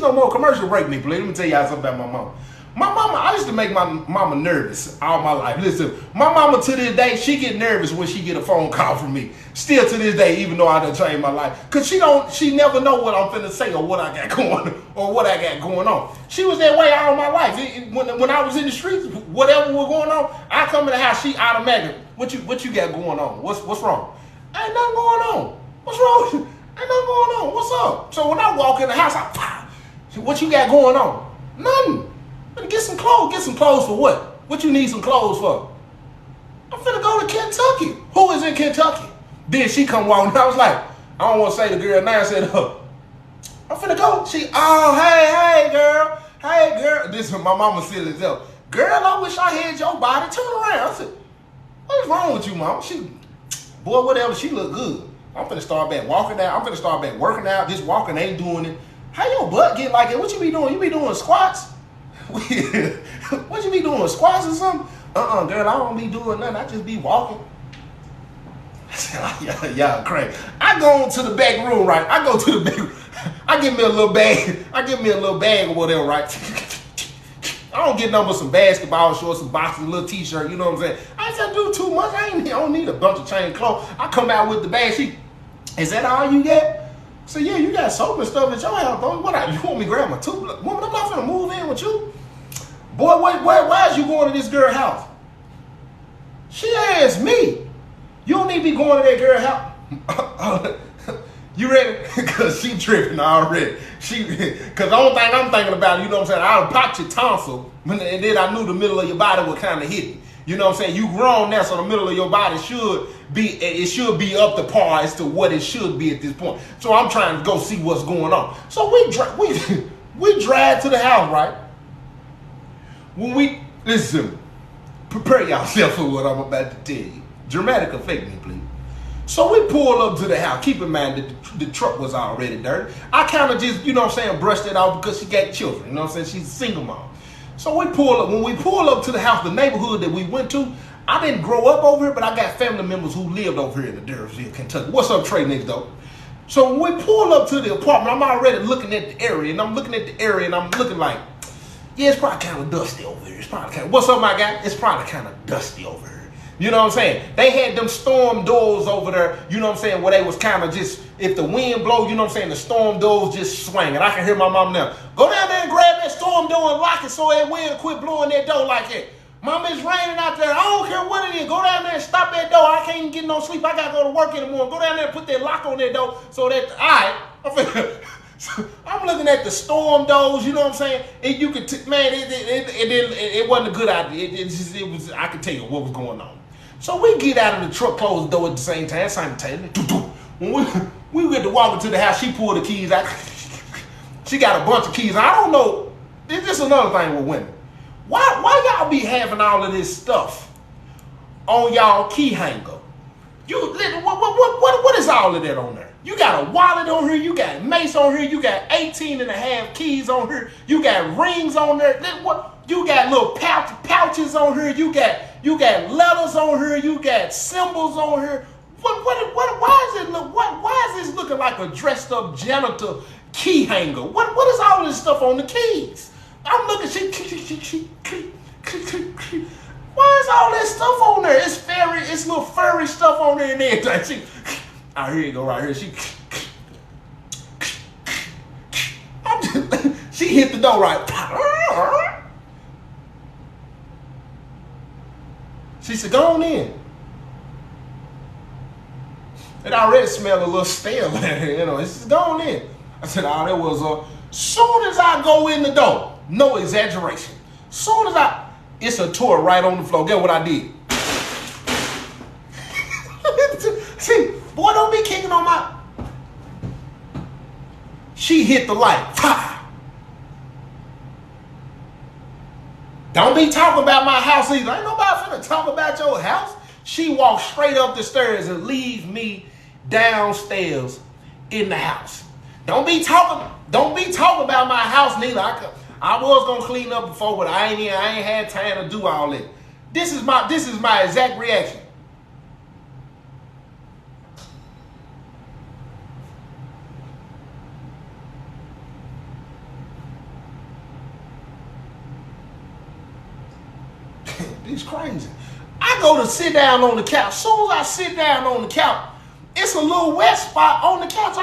no more commercial break, me, please. Let me tell y'all something about my mama. My mama, I used to make my mama nervous all my life. Listen, my mama to this day, she get nervous when she get a phone call from me. Still to this day, even though I done changed my life. Cause she never know what I'm finna say or what I got going on. She was that way all my life. When I was in the streets, whatever was going on, I come in the house, she automatic. What you got going on? What's wrong? Ain't nothing going on. What's wrong? Ain't nothing going on. What's up? So when I walk in the house, what you got going on? Nothing. Get some clothes. Get some clothes for what? What you need some clothes for? I'm finna go to Kentucky. Who is in Kentucky? Then she come walking. I was like, I don't want to say the girl name. I said, I'm finna go. Hey girl. This is my mama silly as hell. Girl, I wish I had your body. Turn around. I said, what is wrong with you, mama? Boy, whatever. She look good. I'm finna start back walking out. I'm finna start back working out. Just walking ain't doing it. How your butt get like that? What you be doing? You be doing squats? What you be doing, squats or something? Girl, I don't be doing nothing. I just be walking. I said, y'all crazy. I go to the back room, right? I go to the back room. I give me a little bag or whatever, right? I don't get nothing but some basketball shorts, some boxes, a little t-shirt, you know what I'm saying? I ain't gonna do too much. I don't need a bunch of chain clothes. I come out with the bag. Is that all you get? So yeah, you got soap and stuff at your house, though. You want me to grab my toothbrush? Woman, I'm not finna move in with you. Boy, why is you going to this girl's house? She asked me. You don't need to be going to that girl's house. You ready? Because she tripping already. Because the only thing I'm thinking about, you know what I'm saying, I would pop your tonsil, and then I knew the middle of your body would kind of hit me. You know what I'm saying? You grown now, so the middle of your body should be up to par as to what it should be at this point. So I'm trying to go see what's going on. So we drive to the house, right? Listen, prepare yourself for what I'm about to tell you. Dramatic effect me, please. So we pull up to the house. Keep in mind that the truck was already dirty. I kind of just, you know what I'm saying, brushed it off because she got children. You know what I'm saying? She's a single mom. So we pull up. When we pull up to the house, the neighborhood that we went to, I didn't grow up over here, but I got family members who lived over here in the Durhamville, Kentucky. What's up, Trey niggas, though? So when we pull up to the apartment, I'm already looking at the area, and I'm looking like, yeah, it's probably kind of dusty over here. What's up, my guy? It's probably kind of dusty over here. You know what I'm saying? They had them storm doors over there, you know what I'm saying, where they was kind of just, if the wind blow, you know what I'm saying, the storm doors just swing. And I can hear my mom now, go down there and grab that storm door and lock it so that wind quit blowing that door like that. Mama, it's raining out there. I don't care what it is. Go down there and stop that door. I can't even get no sleep. I got to go to work in the morning. Go down there and put that lock on that door so that, all right. I'm looking at the storm doors, you know what I'm saying? And you could, it wasn't a good idea. It was, I could tell you what was going on. So we get out of the truck, close the door at the same time, simultaneously. When we get to walk into the house, she pulled the keys out. She got a bunch of keys. I don't know. This is another thing with women. Why y'all be having all of this stuff on y'all key hanger? What is all of that on there? You got a wallet on here, you got mace on here, you got 18 and a half keys on here, you got rings on there, you got little pouches on here, you got letters on here, you got symbols on here. Why is this looking like a dressed up janitor key hanger? What is all this stuff on the keys? I'm looking, why is all that stuff on there? It's little furry stuff on there and everything. Here you go, right here. She hit the door right. She said, go on in. It already smelled a little stale in here, you know. She said, go on in. I said, that was soon as I go in the door, no exaggeration. It's a tour right on the floor. Get what I did. See, boy, don't be kicking on my... She hit the light. Don't be talking about my house either. Ain't nobody finna talk about your house. She walked straight up the stairs and leave me downstairs in the house. Don't be talking about my house neither. I was gonna clean up before, but I ain't had time to do all that. This is my exact reaction. It's crazy. I go to sit down on the couch. As soon as I sit down on the couch, it's a little wet spot on the couch.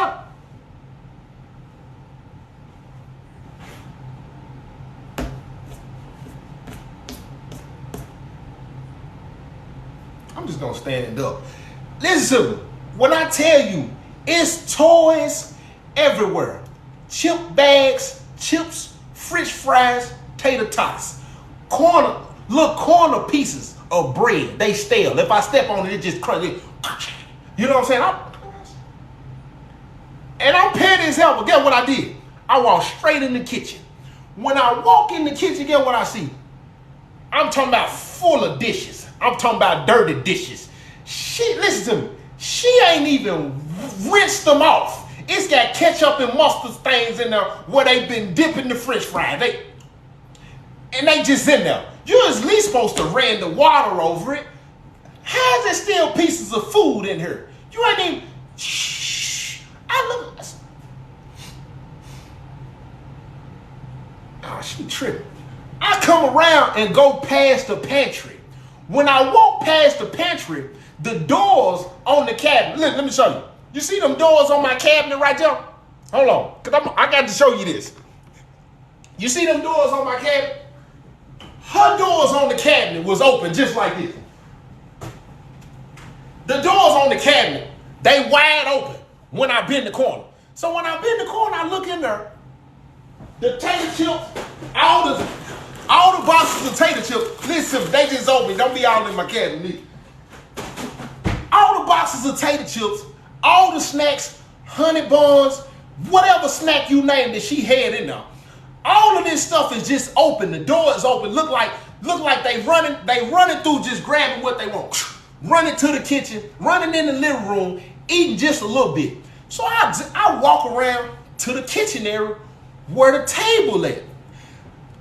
I'm just gonna stand up. Listen to me. When I tell you, it's toys everywhere. Chip bags, chips, French fries, tater tots, little corner pieces of bread. They stale. If I step on it, it just crunch. You know what I'm saying? And I'm petty as hell, but guess what I did? I walked straight in the kitchen. When I walk in the kitchen, guess what I see? I'm talking about full of dishes. I'm talking about dirty dishes. Listen to me. She ain't even rinsed them off. It's got ketchup and mustard stains in there where they've been dipping the French fries. They just in there. You're at least supposed to ran the water over it. How is there still pieces of food in here? You ain't even. Shh. She tripping. I come around and go past the pantry. When I walk past the pantry, the doors on the cabinet. Look, let me show you. You see them doors on my cabinet right there? Hold on, because I got to show you this. You see them doors on my cabinet? Her doors on the cabinet was open just like this. The doors on the cabinet, they wide open when I bend the corner. So when I bend the corner, I look in there. The tater chips, all the boxes of tater chips, listen, they just open. Don't be all in my cabinet. All the boxes of tater chips, all the snacks, honey buns, whatever snack you name that she had in there. All of this stuff is just open. The door is open. Look like they running through just grabbing what they want. Running to the kitchen, running in the living room, eating just a little bit. So I walk around to the kitchen area where the table is.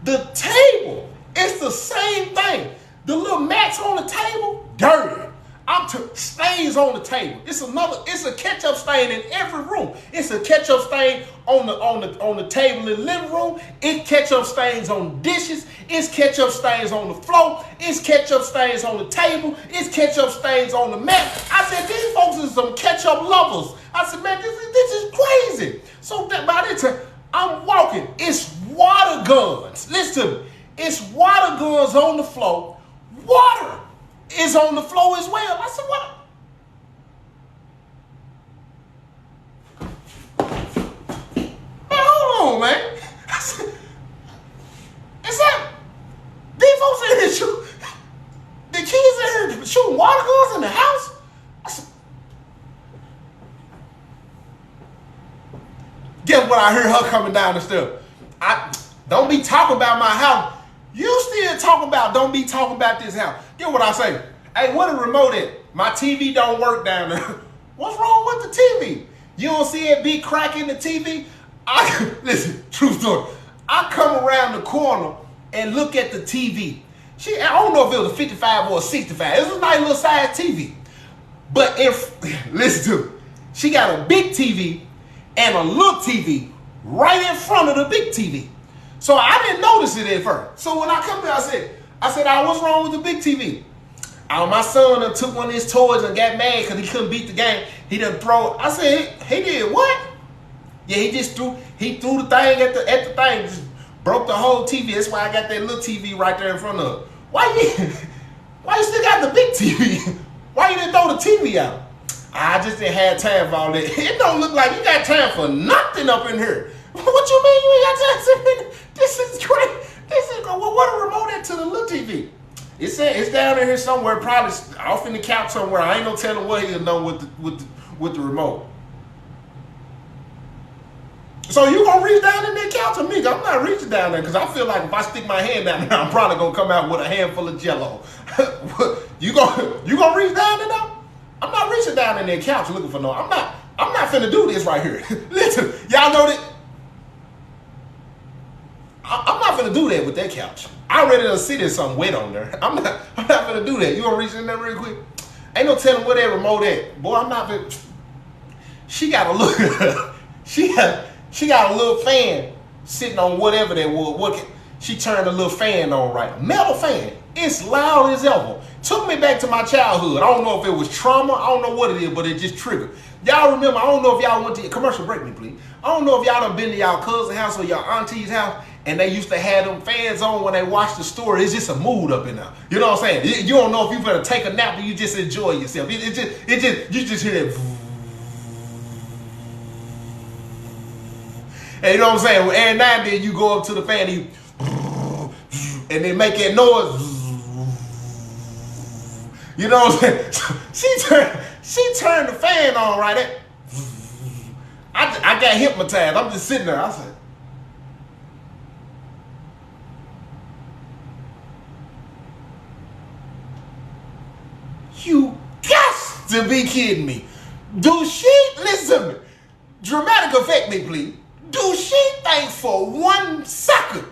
The table, it's the same thing. The little mats on the table, dirty. Stains on the table. It's a ketchup stain in every room. It's a ketchup stain on the table in the living room. It's ketchup stains on the dishes. It's ketchup stains on the floor. It's ketchup stains on the table. It's ketchup stains on the mat. I said, these folks are some ketchup lovers. I said, man, this is crazy. So by the time I'm walking, it's water guns. Listen to me. It's water guns on the floor. Water is on the floor as well. I said, what? Man, hold on, man. I said, is that these folks in here shooting? The kids in here shooting water guns in the house? I said, guess what? I heard her coming down the stairs. Don't be talking about my house. You still talking about don't be talking about this house. Get what I say? Hey, what a remote at? My TV don't work down there. What's wrong with the TV? You don't see it be cracking the TV? Listen, true story. I come around the corner and look at the TV. I don't know if it was a 55 or a 65. It was a nice little size TV. But listen to me. She got a big TV and a little TV right in front of the big TV. So I didn't notice it at first. So when I come here, I said, what's wrong with the big TV? My son done took one of his toys and got mad because he couldn't beat the game. He done throw it. I said, he did what? Yeah, he threw the thing at the thing, just broke the whole TV. That's why I got that little TV right there in front of her. Why you still got the big TV? Why you didn't throw the TV out? I just didn't have time for all that. It don't look like you got time for nothing up in here. What you mean you ain't got time? This is great. What a remote at to the little TV? It's down in here somewhere, probably off in the couch somewhere. I ain't no telling what he'll know with the remote. So you gonna reach down in that couch with me? I'm not reaching down there because I feel like if I stick my hand down there, I'm probably gonna come out with a handful of Jello. You gonna reach down in there? I'm not reaching down in that couch looking for no. I'm not finna do this right here. Listen, y'all know that. I'm not gonna do that with that couch. I already done see there's something wet on there. I'm not gonna do that. You gonna reach in there real quick? Ain't no telling where that remote at. Boy, I'm not gonna. She got a little she got a little fan sitting on whatever that was. She turned a little fan on right. Metal fan. It's loud as ever. Took me back to my childhood. I don't know if it was trauma. I don't know what it is, but it just triggered. Y'all remember, I don't know if y'all went to, commercial break me please. I don't know if y'all done been to y'all cousin's house or your auntie's house and they used to have them fans on when they watch the story. It's just a mood up in there. You know what I'm saying? You don't know if you better take a nap or you just enjoy yourself. You just hear that. And you know what I'm saying? Every now and then you go up to the fan and they make that noise. You know what I'm saying? She turned the fan on right there. I got hypnotized. I'm just sitting there. I said, you got to be kidding me. Do she, listen to me, dramatic effect me please. Do she think for 1 second,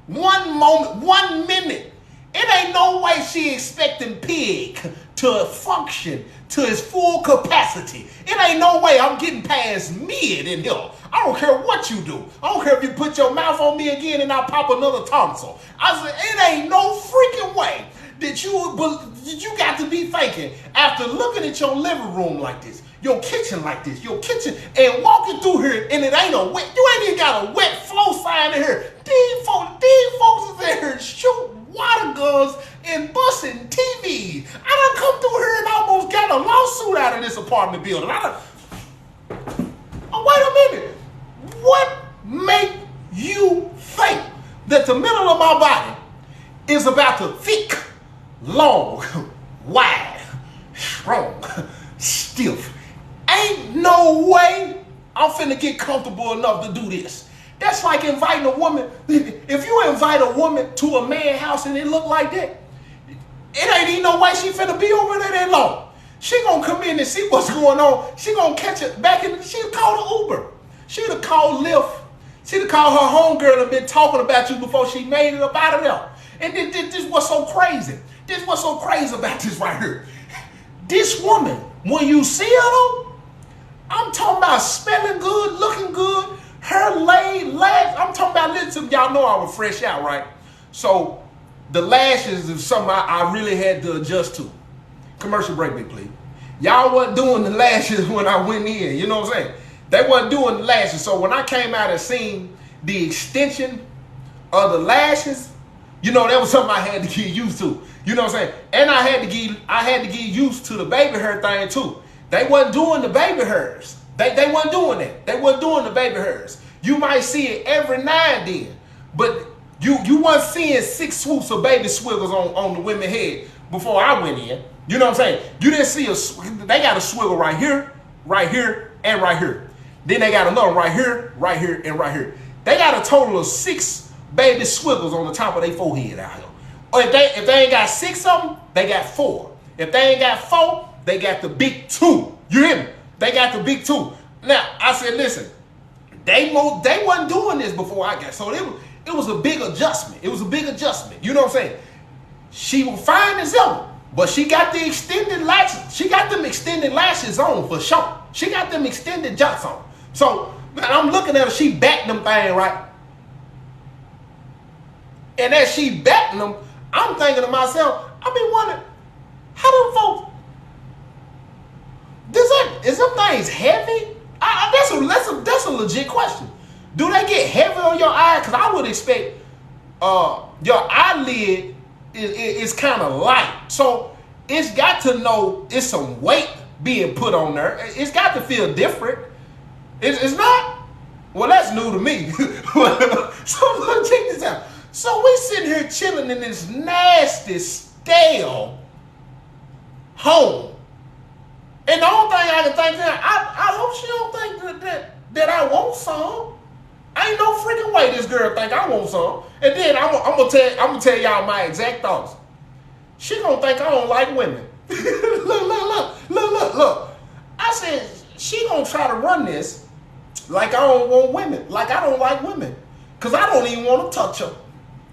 1 moment, 1 minute, it ain't no way she expecting Pig to function to its full capacity? It ain't no way I'm getting past mid in here. I don't care what you do. I don't care if you put your mouth on me again and I pop another tonsil. I said, it ain't no freaking way that you got to be thinking after looking at your living room like this, your kitchen like this, your kitchen, and walking through here and it ain't a wet, you ain't even got a wet flow sign in here. These folks is in here shooting water guns and busting TVs. I done come through here and almost got a lawsuit out of this apartment building. Oh, wait a minute. What make you think that the middle of my body is about to thick, long, wide, strong, stiff? Ain't no way I'm finna get comfortable enough to do this. That's like inviting a woman. If you invite a woman to a man's house and it look like that, it ain't even no way she finna be over there that long. She gonna come in and see what's going on. She gonna catch it back in. She'll call the Uber. She'd have called Lyft. She'd have called her homegirl and been talking about you before she made it up out of there. And this what's so crazy. This what's so crazy about this right here. This woman, when you see her though, I'm talking about smelling good, looking good, her laid lash. I'm talking about, listen, y'all know I was fresh out, right? So the lashes is something I really had to adjust to. Commercial break me, please. Y'all wasn't doing the lashes when I went in, you know what I'm saying? They wasn't doing the lashes. So when I came out and seen the extension of the lashes, you know, that was something I had to get used to. You know what I'm saying? And I had to get used to the baby hair thing too. They wasn't doing the baby hairs. They wasn't doing that. They wasn't doing the baby hairs. You might see it every now and then, but you wasn't seeing 6 swoops of baby swiggles on the women's head before I went in. You know what I'm saying? You didn't see they got a swiggle right here, and right here. Then they got another right here, and right here. They got a total of 6 baby swiggles on the top of their forehead out here. Or if they ain't got 6 of them, they got 4. If they ain't got 4, they got the big 2. You hear me? They got the big 2. Now, I said, listen, they wasn't doing this before I got. So it was a big adjustment. It was a big adjustment. You know what I'm saying? She was fine as ever, but she got the extended lashes. She got them extended lashes on for sure. She got them extended jumps on. So I'm looking at her, she backed them thing right. And as she batting them, I'm thinking to myself, I be wondering, how them folks, is them things heavy? That's a legit question. Do they get heavy on your eye? Because I would expect your eyelid is kind of light. So it's got to know it's some weight being put on there. It's got to feel different. It's not? Well, that's new to me. So check this out. So we sitting here chilling in this nasty, stale home. And the only thing I can think is, I hope she don't think that I want some. Ain't no freaking way this girl think I want some. And then I'm gonna tell y'all my exact thoughts. She gonna think I don't like women. Look. I said, she gonna try to run this like I don't want women, like I don't like women. Cause I don't even want to touch her.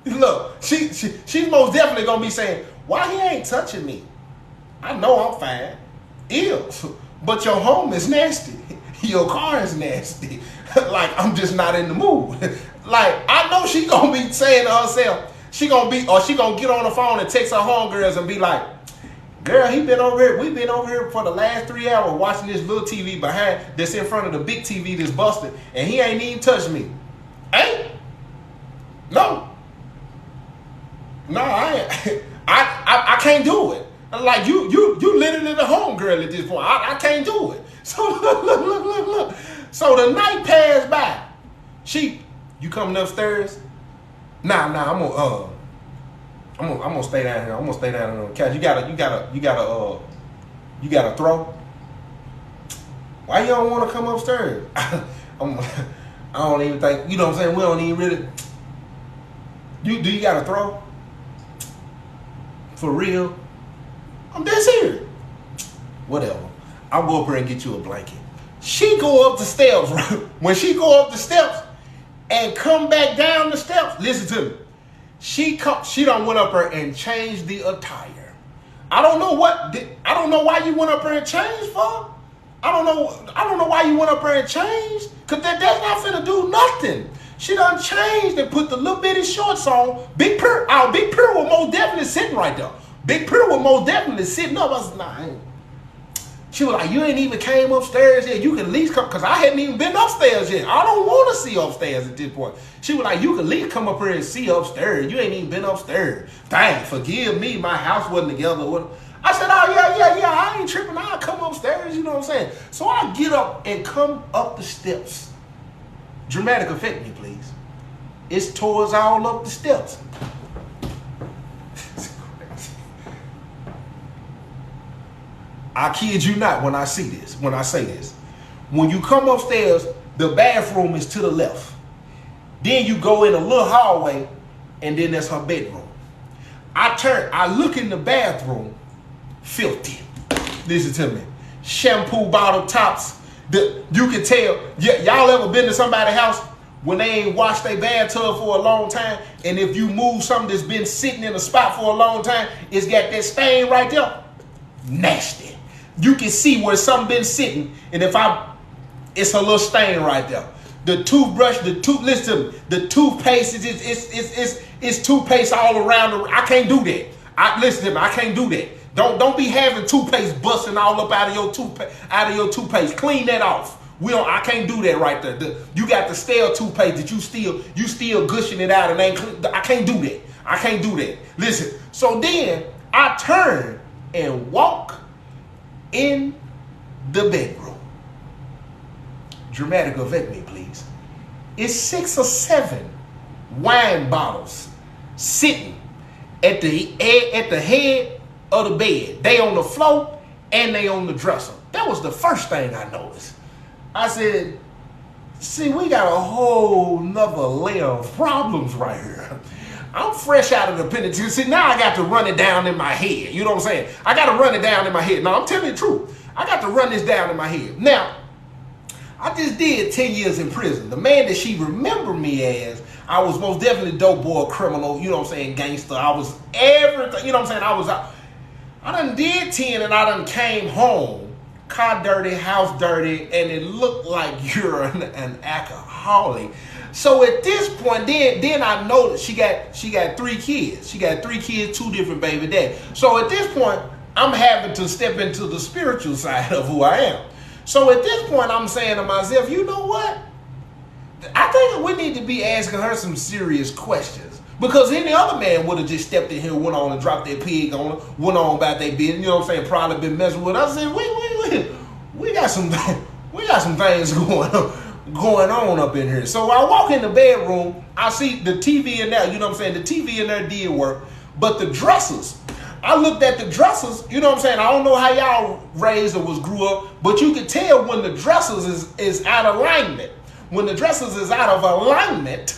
Look, she's most definitely gonna be saying, why he ain't touching me? I know I'm fine. Ew. But your home is nasty. Your car is nasty. Like, I'm just not in the mood. Like, I know she gonna be saying to herself, she gonna get on the phone and text her homegirls and be like, girl, we been over here for the last 3 hours watching this little TV behind that's in front of the big TV that's busted, and he ain't even touched me. Ain't? No, I ain't. I can't do it. Like you literally the homegirl at this point. I can't do it. So look. So the night passed by. You coming upstairs? Nah, I'm gonna stay down here. I'm gonna stay down on the couch. You gotta throw. Why you don't want to come upstairs? I don't even think. You know what I'm saying? We don't even really. You gotta throw? For real? I'm dead serious. Whatever. I'll go up here and get you a blanket. She go up the steps. Right? When she go up the steps and come back down the steps, listen to me. She done went up there and changed the attire. I don't know why you went up there and changed for. I don't know why you went up there and changed. Cause that's not finna do nothing. She done changed and put the little bitty shorts on. Big Purr was most definitely sitting right there. Big Purr was most definitely sitting up. I was like, she was like, you ain't even came upstairs yet. You can at least come, because I hadn't even been upstairs yet. I don't want to see upstairs at this point. She was like, you can at least come up here and see upstairs. You ain't even been upstairs. Dang, forgive me. My house wasn't together. I said, oh, yeah. I ain't tripping. I'll come upstairs. You know what I'm saying? So I get up and come up the steps. Dramatic effect me, please. It's towards all up the steps. I kid you not when I say this. When you come upstairs, the bathroom is to the left. Then you go in a little hallway, and then that's her bedroom. I look in the bathroom, filthy. Listen to me. Shampoo bottle tops. You can tell. Y'all ever been to somebody's house when they ain't washed their bathtub for a long time, and if you move something that's been sitting in a spot for a long time, it's got that stain right there? Nasty. You can see where something been sitting, and it's a little stain right there. The toothbrush, listen to me, the toothpaste is toothpaste all around. I can't do that. Listen to me, I can't do that. Don't be having toothpaste busting all up out of your toothpaste. Clean that off. I can't do that right there. You got the stale toothpaste that you still gushing it out and ain't clean. I can't do that. I can't do that. Listen. So then I turn and walk in the bedroom. Dramatic effect me, please. It's 6 or 7 wine bottles sitting at the head of the bed. They on the floor and they on the dresser. That was the first thing I noticed. I said, see, we got a whole nother layer of problems right here. I'm fresh out of the penitentiary. See, now I got to run it down in my head. You know what I'm saying? I got to run it down in my head. Now, I'm telling you the truth. I got to run this down in my head. Now, I just did 10 years in prison. The man that she remembered me as, I was most definitely dope boy, criminal, you know what I'm saying, gangster. I was everything, you know what I'm saying? I done did 10 and I done came home, car dirty, house dirty, and it looked like you're an alcoholic. So at this point, then I noticed she got 3 kids. She got 3 kids, 2 different baby dads. So at this point, I'm having to step into the spiritual side of who I am. So at this point, I'm saying to myself, you know what? I think we need to be asking her some serious questions. Because any other man would have just stepped in here, went on and dropped their pig on her, went on about their business, you know what I'm saying, probably been messing with us. I said, we got some things going on up in here. So I walk in the bedroom, I see the TV in there, you know what I'm saying, the TV in there did work, but the dressers, I looked at the dressers, you know what I'm saying, I don't know how y'all raised or grew up, but you can tell when the dressers is out of alignment. When the dressers is out of alignment,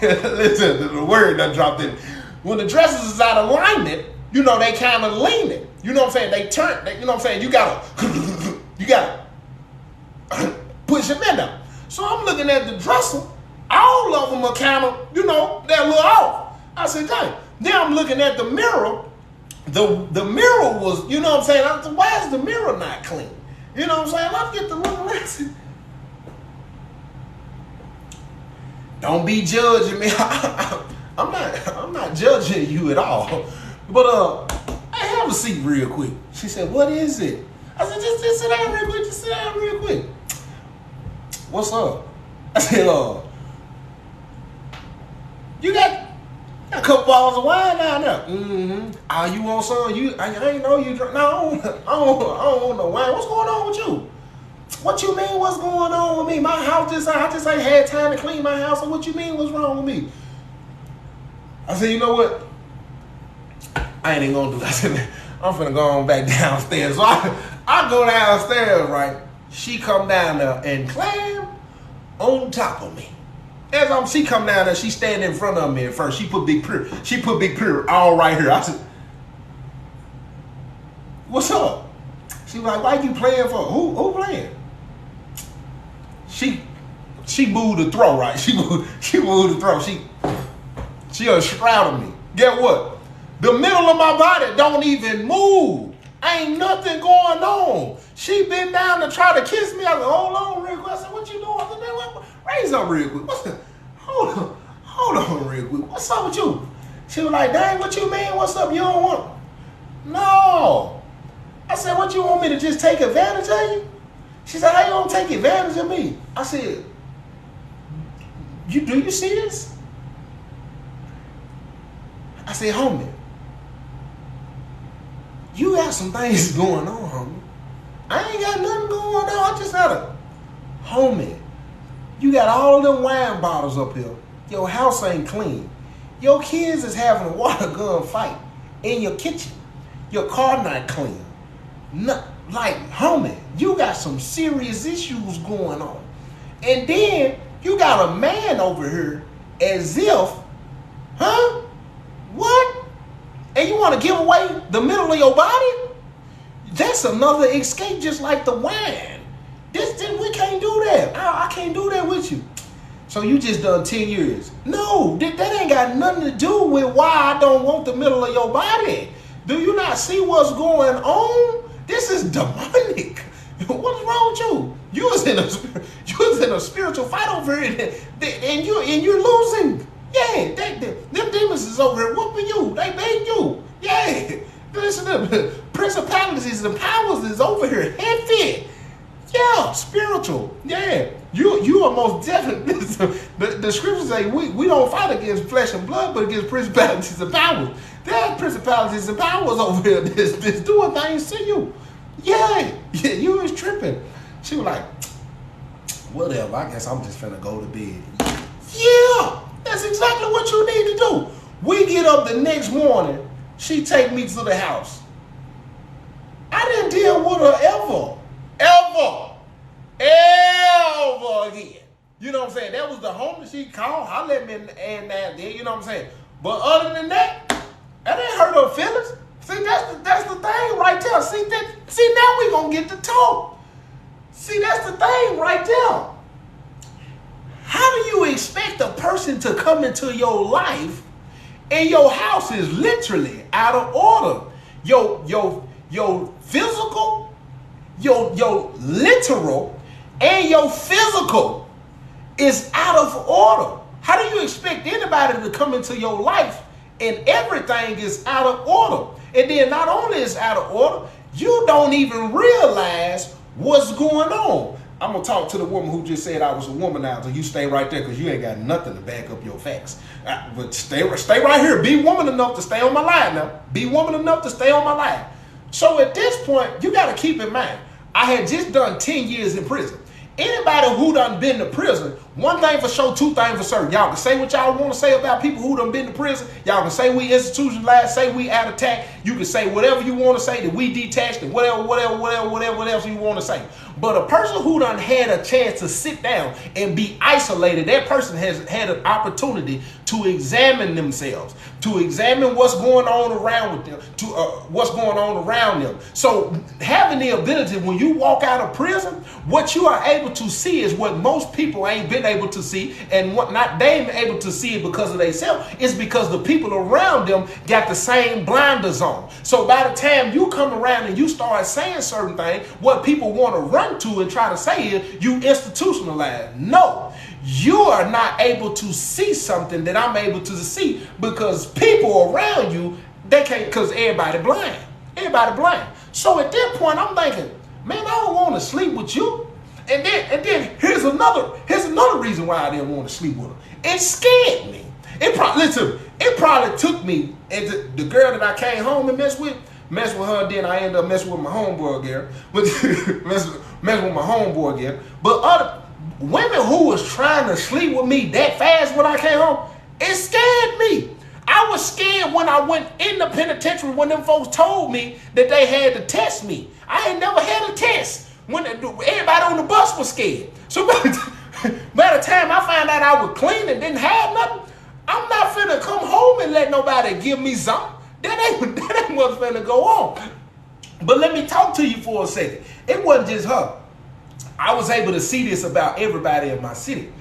listen, the word that dropped in. When the dressers is out of alignment, you know, they kind of leaning. You know what I'm saying? They turn, you know what I'm saying? You gotta push them in there. So I'm looking at the dresser. All of them are kind of, you know, they're a little off. I said, dang. Then I'm looking at the mirror. The mirror was, you know what I'm saying? I said, why is the mirror not clean? You know what I'm saying? Let's get the little lesson. Don't be judging me. I'm not judging you at all. But I have a seat real quick. She said, what is it? I said, just sit down real quick. Just sit down real quick. What's up? I said, you got a couple bottles of wine down there. Mm-hmm. You want some? I ain't know you drink. No, I don't want no wine. What's going on with you? What you mean what's going on with me? My house I just ain't had time to clean my house. So what you mean what's wrong with me? I said, you know what? I ain't even gonna do that. I said, I'm finna go on back downstairs. So I go downstairs, right? She come down there and climb on top of me. She come down there, she stand in front of me at first. She put Big Purr all right here. I said, what's up? She was like, why you playing for? Who playing? She moved the throw, right? She moved the throw. She unshrouded me. Get what? The middle of my body don't even move. Ain't nothing going on. She been down to try to kiss me. I said, hold on real quick. I said, what you doing? I said, man, raise up real quick. Hold on real quick. What's up with you? She was like, dang, what you mean? What's up? You don't want? No. I said, what, you want me to just take advantage of you? She said, how you gonna take advantage of me? I said, do you see this? I said, homie, you got some things going on, homie. I ain't got nothing going on. I just had a homie. You got all them wine bottles up here. Your house ain't clean. Your kids is having a water gun fight in your kitchen. Your car not clean. Like, homie, you got some serious issues going on. And then you got a man over here as if, huh? What? And you want to give away the middle of your body? That's another escape, just like the wine. We can't do that. I can't do that with you. So you just done 10 years. No, that ain't got nothing to do with why I don't want the middle of your body. Do you not see what's going on? This is demonic. What's wrong with you? You was in a spiritual fight over here, and you're losing. Yeah, them demons is over here whooping you. They beat you. Yeah, listen, the principalities and powers is over here heavy. Yeah, spiritual. Yeah, you are most definitely. The scriptures say we don't fight against flesh and blood, but against principalities and powers. There are principalities and powers over here that's doing things to you. Yeah, you was tripping. She was like, whatever, I guess I'm just finna go to bed. Yeah, that's exactly what you need to do. We get up the next morning, she take me to the house. I didn't deal with her ever again. You know what I'm saying? That was the homie she called. I let me and that there, you know what I'm saying? But other than that ain't hurt her feelings. See, that's the thing right there. See, now we gonna get to talk. See, that's the thing right there. How do you expect a person to come into your life and your house is literally out of order? Your physical, your literal, and your physical is out of order. How do you expect anybody to come into your life and everything is out of order? And then not only is out of order, you don't even realize what's going on. I'm going to talk to the woman who just said I was a womanizer. You stay right there because you ain't got nothing to back up your facts. But stay right here. Be woman enough to stay on my line now. Be woman enough to stay on my line. So at this point, you got to keep in mind, I had just done 10 years in prison. Anybody who done been to prison, one thing for sure, two things for certain. Y'all can say what y'all want to say about people who done been to prison. Y'all can say we institutionalized, say we out of attack. You can say whatever you want to say, that we detached, and whatever else you want to say. But a person who done had a chance to sit down and be isolated, that person has had an opportunity to examine themselves, to examine what's going on around with them, to what's going on around them. So having the ability, when you walk out of prison, what you are able to see is what most people ain't been able to see, and what not they ain't able to see it because of themselves. It's because the people around them got the same blinders on. So by the time you come around and you start saying certain things, what people want to run to and try to say is you institutionalized. No, you are not able to see something that I'm able to see because people around you, they can't, because everybody blind. Everybody blind. So at that point, I'm thinking, man, I don't want to sleep with you. And then here's another reason why I didn't want to sleep with her. It scared me. It probably took me, and the girl that I came home and messed with her, and then I ended up messing with my homeboy girl. messing with my homeboy girl. But other women who was trying to sleep with me that fast when I came home, it scared me. I was scared when I went in the penitentiary when them folks told me that they had to test me. I ain't never had a test. When everybody on the bus was scared. So by the time I found out I was clean and didn't have nothing, I'm not finna come home and let nobody give me something. That ain't what's finna go on. But let me talk to you for a second. It wasn't just her. I was able to see this about everybody in my city.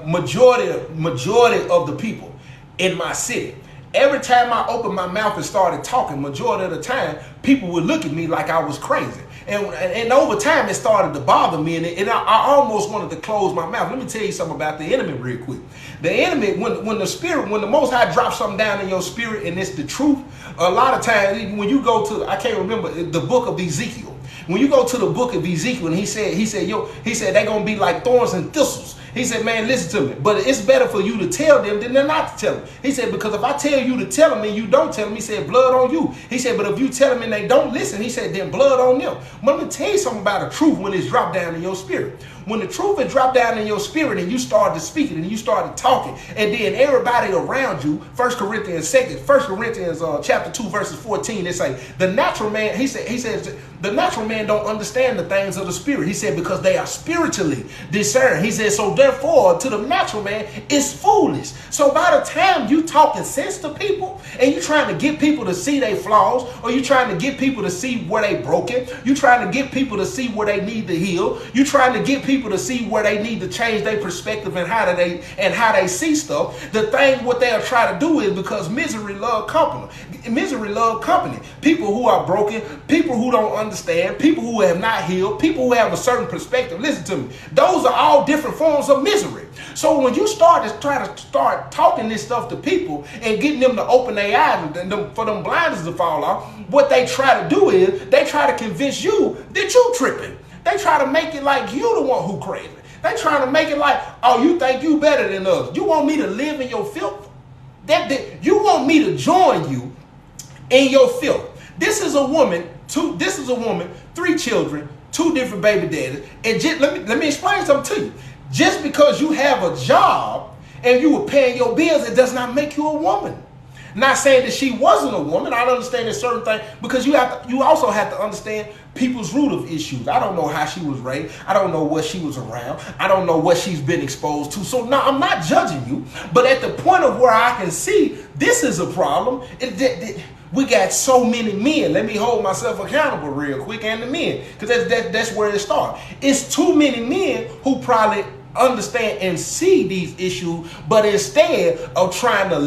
Majority of the people in my city. Every time I opened my mouth and started talking, majority of the time, people would look at me like I was crazy. And over time, it started to bother me, and I almost wanted to close my mouth. Let me tell you something about the enemy real quick. The enemy, when the Most High drops something down in your spirit, and it's the truth, a lot of times, when you go to, I can't remember, the book of Ezekiel. When you go to the book of Ezekiel, and he said they're going to be like thorns and thistles. He said, man, listen to me. But it's better for you to tell them than not to tell them. He said, because if I tell you to tell them and you don't tell them, he said, blood on you. He said, but if you tell them and they don't listen, he said, then blood on them. But let me tell you something about the truth when it's dropped down in your spirit. When the truth is dropped down in your spirit and you started speaking and you started talking, and then everybody around you, 1 Corinthians chapter 2, verses 14, they say, the natural man, he says, the natural man don't understand the things of the spirit. He said, because they are spiritually discerned. He said, so therefore, to the natural man, it's foolish. So by the time you talking sense to people and you trying to get people to see their flaws, or you trying to get people to see where they broken, you trying to get people to see where they need to heal, you trying to get people to see where they need to change their perspective and how they see stuff. The thing what they'll try to do is, because misery love company. Misery love company. People who are broken, people who don't understand, people who have not healed, people who have a certain perspective. Listen to me. Those are all different forms of misery. So when you start talking this stuff to people and getting them to open their eyes and for them blinders to fall off, what they try to do is they try to convince you that you tripping. They try to make it like you the one who crazy. They trying to make it like, oh, you think you better than us. You want me to live in your filth? You want me to join you in your filth. This is a woman, 3 children, 2 different baby daddies. And just, let me explain something to you. Just because you have a job and you were paying your bills, it does not make you a woman. Not saying that she wasn't a woman. I understand a certain thing, because you also have to understand people's root of issues. I don't know how she was raised. I don't know what she was around. I don't know what she's been exposed to. So now I'm not judging you, but at the point of where I can see this is a problem, we got so many men. Let me hold myself accountable real quick, and the men, because that's where it starts. It's too many men who probably understand and see these issues, but instead of trying to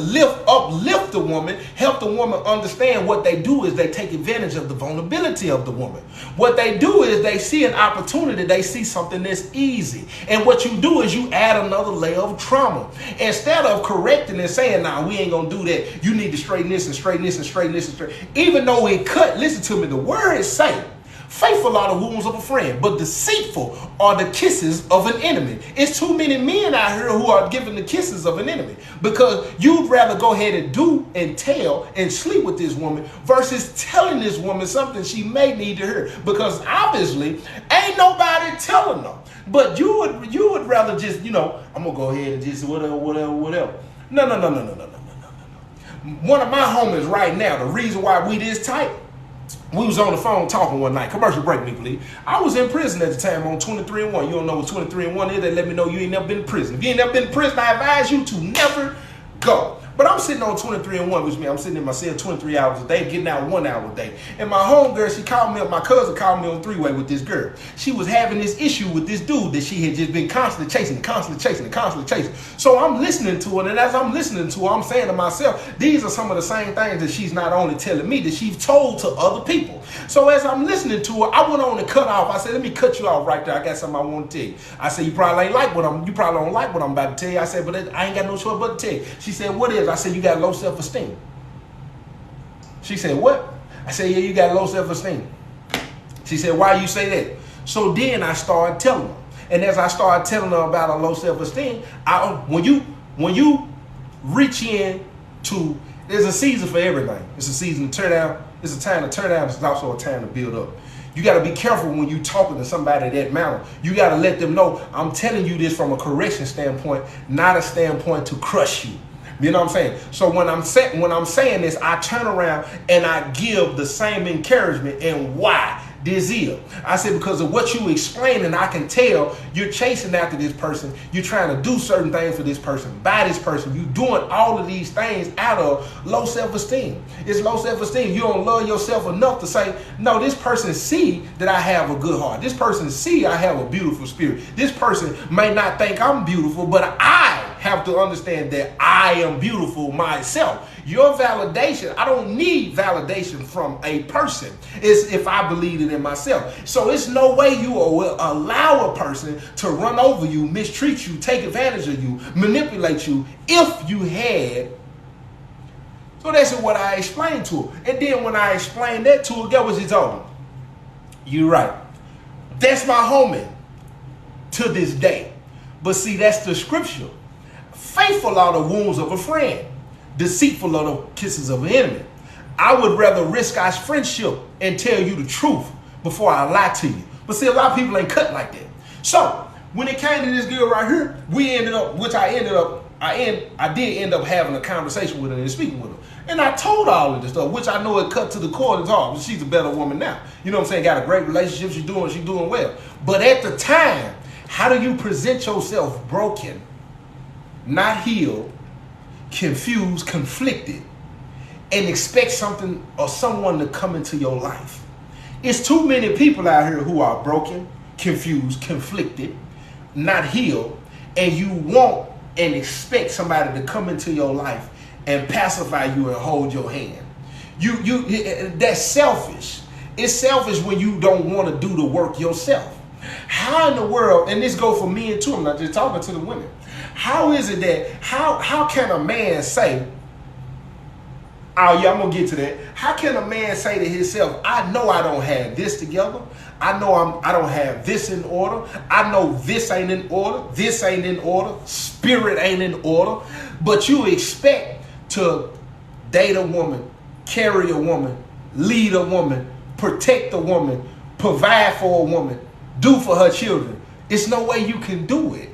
uplift the woman, help the woman understand, what they do is they take advantage of the vulnerability of the woman. What they do is they see an opportunity, they see something that's easy, and what you do is you add another layer of trauma. Instead of correcting and saying, nah, we ain't gonna do that, you need to straighten this and straighten this and straighten this and straighten, even though it cut, listen to me, the word is saying, faithful are the wounds of a friend, but deceitful are the kisses of an enemy. It's too many men out here who are giving the kisses of an enemy, because you'd rather go ahead and do and tell and sleep with this woman versus telling this woman something she may need to hear, because obviously ain't nobody telling them. But you would rather just, I'm gonna go ahead and just whatever. No. One of my homies right now, the reason why we this tight, we was on the phone talking one night. Commercial break, me, please. I was in prison at the time on 23 and 1. You don't know what 23 and 1 is? They let me know you ain't never been in prison. If you ain't never been in prison, I advise you to never go. But I'm sitting on 23-1, which means I'm sitting in my cell 23 hours a day, getting out 1 hour a day. And my homegirl, she called me up, my cousin called me on three-way with this girl. She was having this issue with this dude that she had just been constantly chasing. So I'm listening to her, and as I'm listening to her, I'm saying to myself, these are some of the same things that she's not only telling me, that she's told to other people. So as I'm listening to her, I went on and cut off. I said, let me cut you off right there. I got something I want to tell you. I said, you probably don't like what I'm about to tell you. I said, but I ain't got no choice but to tell you. She said, what is? I said, you got low self-esteem. She said, what? I said, yeah, you got low self-esteem. She said, why you say that? So then I started telling her. And as I started telling her about her low self-esteem, when you reach in to, there's a season for everything. It's a season to tear down. It's a time to tear down. It's also a time to build up. You got to be careful when you talking to somebody that manner. You got to let them know, I'm telling you this from a correction standpoint, not a standpoint to crush you. You know what I'm saying? So when I'm saying this, I turn around and I give the same encouragement. And why? This is. I said, because of what you explaining, I can tell you're chasing after this person. You're trying to do certain things for this person, by this person. You're doing all of these things out of low self-esteem. It's low self-esteem. You don't love yourself enough to say, no, this person see that I have a good heart. This person see I have a beautiful spirit. This person may not think I'm beautiful, but I have to understand that I am beautiful myself. Your validation, I don't need validation from a person. It's if I believe it in myself. So it's no way you will allow a person to run over you, mistreat you, take advantage of you, manipulate you if you had. So that's what I explained to her. And then when I explained that to her, guess what she told me? You're right. That's my homie to this day. But see, that's the scripture. Faithful are the wounds of a friend, deceitful are the kisses of an enemy. I would rather risk our friendship and tell you the truth before I lie to you. But see, a lot of people ain't cut like that. So when it came to this girl right here, I did end up having a conversation with her and speaking with her. And I told her all of this stuff, which I know it cut to the core and all. She's a better woman now. You know what I'm saying? Got a great relationship. She's doing well. But at the time, how do you present yourself broken, not healed, confused, conflicted, and expect something or someone to come into your life? It's too many people out here who are broken, confused, conflicted, not healed, and you want and expect somebody to come into your life and pacify you and hold your hand. That's selfish. It's selfish when you don't want to do the work yourself. How in the world, and this goes for men too, I'm not just talking to the women. How is it that, how can a man say, oh yeah, I'm going to get to that. How can a man say to himself, I know I don't have this together. I know I don't have this in order. I know this ain't in order. This ain't in order. Spirit ain't in order. But you expect to date a woman, carry a woman, lead a woman, protect a woman, provide for a woman, do for her children. It's no way you can do it.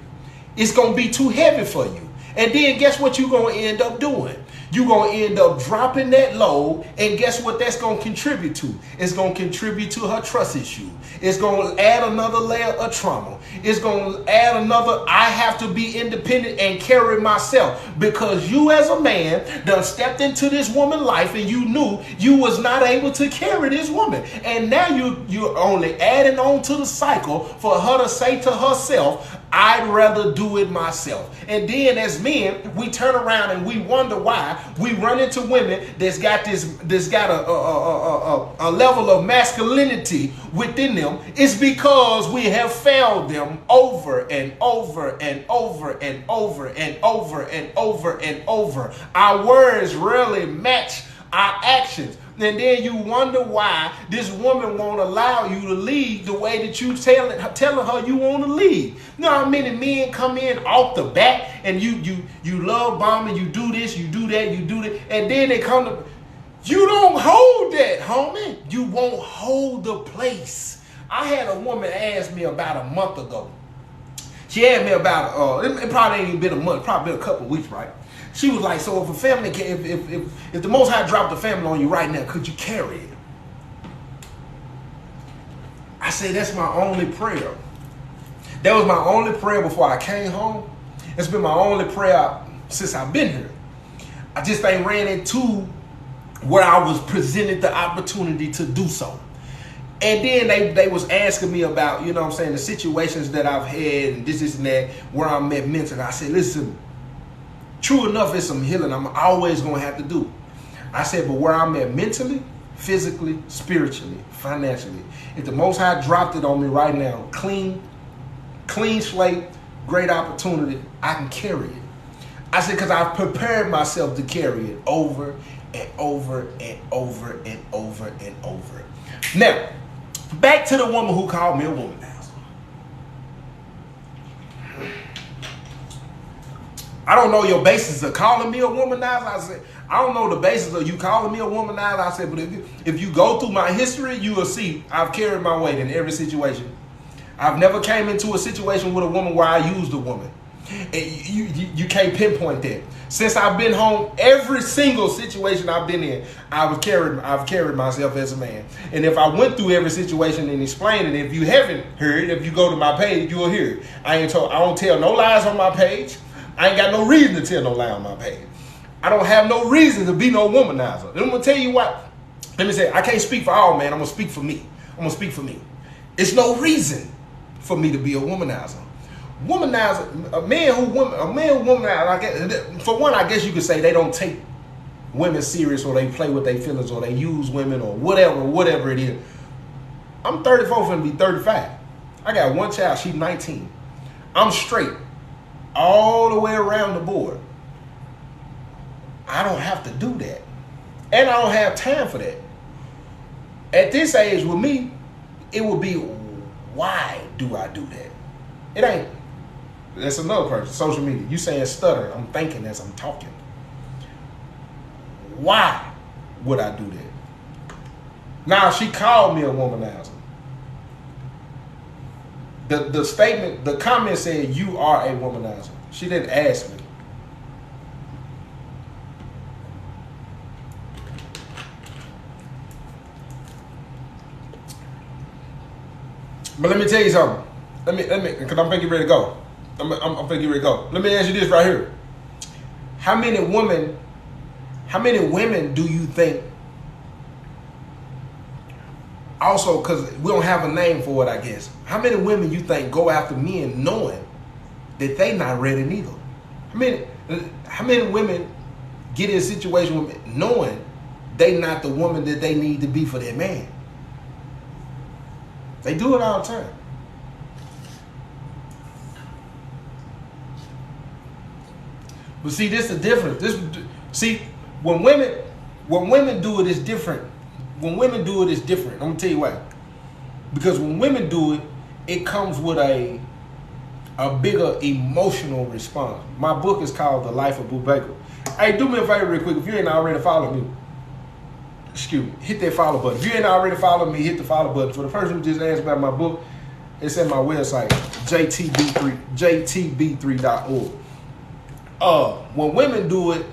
It's going to be too heavy for you. And then guess what you're going to end up doing? You're going to end up dropping that load, and guess what that's going to contribute to? It's going to contribute to her trust issue. It's going to add another layer of trauma. It's going to add another, I have to be independent and carry myself, because you as a man done stepped into this woman's life and you knew you was not able to carry this woman. And now you're only adding on to the cycle for her to say to herself, I'd rather do it myself. And then as men, we turn around and we wonder why we run into women that's got a level of masculinity within them. It's because we have failed them over and over and over and over and over and over and over. Our words rarely match our actions. And then you wonder why this woman won't allow you to lead the way that you telling her you want to lead. You know how many men come in off the bat and you love bombing, you do this, you do that, you do that, and then they come to, you don't hold that, homie. You won't hold the place. I had a woman ask me about a month ago. She asked me about it probably ain't even been a month, probably been a couple of weeks, right? She was like, so if a family, if the Most High dropped the family on you right now, could you carry it? I said, that's my only prayer. That was my only prayer before I came home. It's been my only prayer since I've been here. I just ain't ran into where I was presented the opportunity to do so. And then they was asking me about, you know what I'm saying, the situations that I've had and this and that, where I'm at mentally. I said, listen, true enough, it's some healing I'm always going to have to do. I said, but where I'm at mentally, physically, spiritually, financially, if the Most High dropped it on me right now, clean slate, great opportunity, I can carry it. I said, because I've prepared myself to carry it over and over and over and over and over. Now, back to the woman who called me a womanizer. I don't know your basis of calling me a womanizer. I said, I don't know the basis of you calling me a womanizer. I said, but if you go through my history, you will see I've carried my weight in every situation. I've never came into a situation with a woman where I used a woman. You can't pinpoint that. Since I've been home, every single situation I've been in, I've carried myself as a man. And if I went through every situation and explained it, if you haven't heard, if you go to my page, you'll hear it. I don't tell no lies on my page. I ain't got no reason to tell no lie on my page. I don't have no reason to be no womanizer. And I'm gonna tell you what. Let me say, I can't speak for all, man. I'm gonna speak for me. It's no reason for me to be a womanizer. Womanizer, a man who womanizer. I guess, for one, I guess you could say they don't take women serious, or they play with their feelings, or they use women, or whatever it is. I'm 34, finna be 35. I got one child. She's 19. I'm straight all the way around the board. I don't have to do that, and I don't have time for that. At this age, with me, it would be, why do I do that? It ain't. That's another person. Social media. You saying stutter. I'm thinking as I'm talking. Why would I do that? Now, she called me a womanizer. The statement, the comment said, you are a womanizer. She didn't ask me. But let me tell you something. Let me, because I'm thinking ready to go. I'm thinking ready to go. Let me ask you this right here. How many women do you think, also, because we don't have a name for it, I guess. How many women you think go after men knowing that they not ready neither? How many women get in a situation with men knowing they not the woman that they need to be for their man? They do it all the time. But see, this is the difference. When women do it, it's different. When women do it, it's different. I'm gonna tell you why. Because when women do it, it comes with a bigger emotional response. My book is called The Life of Boo Baker. Hey, do me a favor real quick. If you ain't already followed me, hit that follow button. If you ain't already followed me, hit the follow button. For the person who just asked about my book, it's at my website, jtb3.org. When women do it,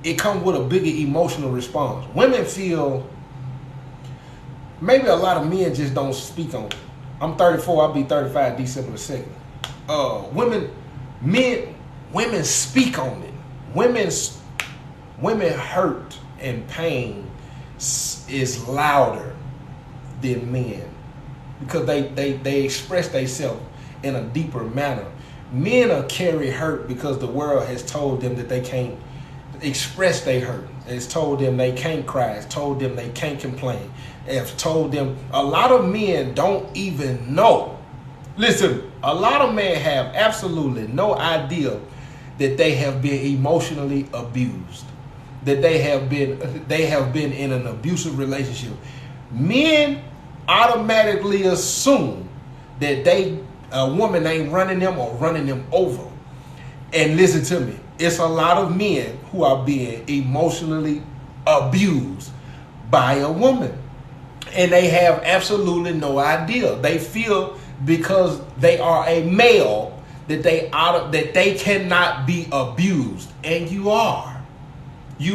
it comes with a bigger emotional response. Women feel, maybe a lot of men just don't speak on it. I'm 34, I'll be 35 December the 2nd. Women speak on it. Women hurt and pain is louder than men, because they express themselves in a deeper manner. Men are carry hurt because the world has told them that they can't express their hurt. It's told them they can't cry. It's told them they can't complain. It's told them, a lot of men don't even know. Listen, a lot of men have absolutely no idea that they have been emotionally abused, that they have been in an abusive relationship. Men automatically assume that a woman ain't running them or running them over. And listen to me, it's a lot of men who are being emotionally abused by a woman, and they have absolutely no idea. They feel because they are a male that they cannot be abused, and you are. And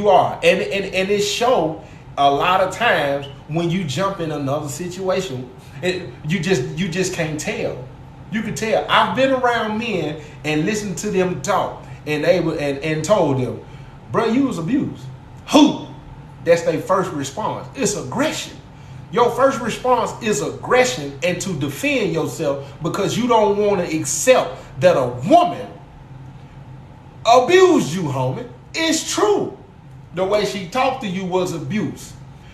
it shows a lot of times when you jump in another situation. You just can't tell. You can tell. I've been around men and listened to them talk, and told them, bro, you was abused. Who? That's their first response. It's aggression. Your first response is aggression and to defend yourself because you don't want to accept that a woman abused you, homie. It's true. The way she talked to you was abuse.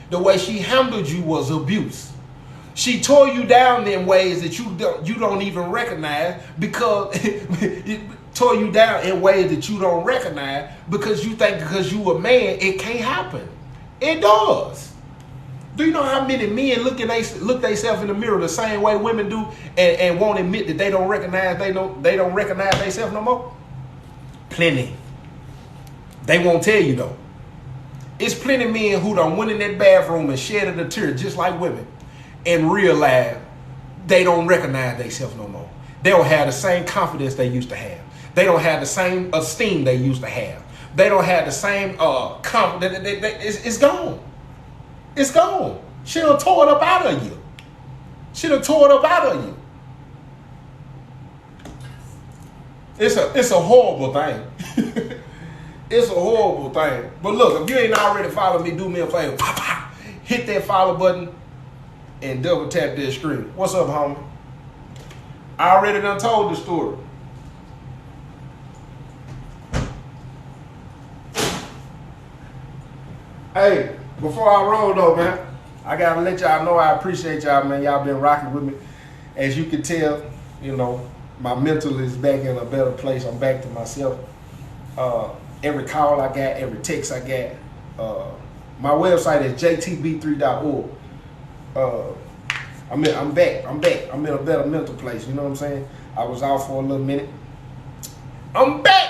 The way she handled you was abuse. She tore you down in ways that you don't even recognize because it tore you down in ways that you don't recognize because you think because you a man it can't happen. It does. Do you know how many men look themselves in the mirror the same way women do and won't admit that they don't recognize themselves no more? Plenty. They won't tell you though. It's plenty of men who done went in that bathroom and shedded a tear just like women and realize they don't recognize themselves no more. They don't have the same confidence they used to have. They don't have the same esteem they used to have. They don't have the same confidence. It's gone. It's gone. She done tore it up out of you. She done tore it up out of you. It's a horrible thing. It's a horrible thing. But look, if you ain't already followed me, do me a favor. Hit that follow button and double tap that screen. What's up, homie? I already done told the story. Hey, before I roll though, man, I gotta let y'all know I appreciate y'all, man. Y'all been rocking with me. As you can tell, you know, my mental is back in a better place. I'm back to myself. Every call I got, every text I got. My website is jtb3.org. I'm back. I'm in a better mental place. You know what I'm saying? I was out for a little minute. I'm back.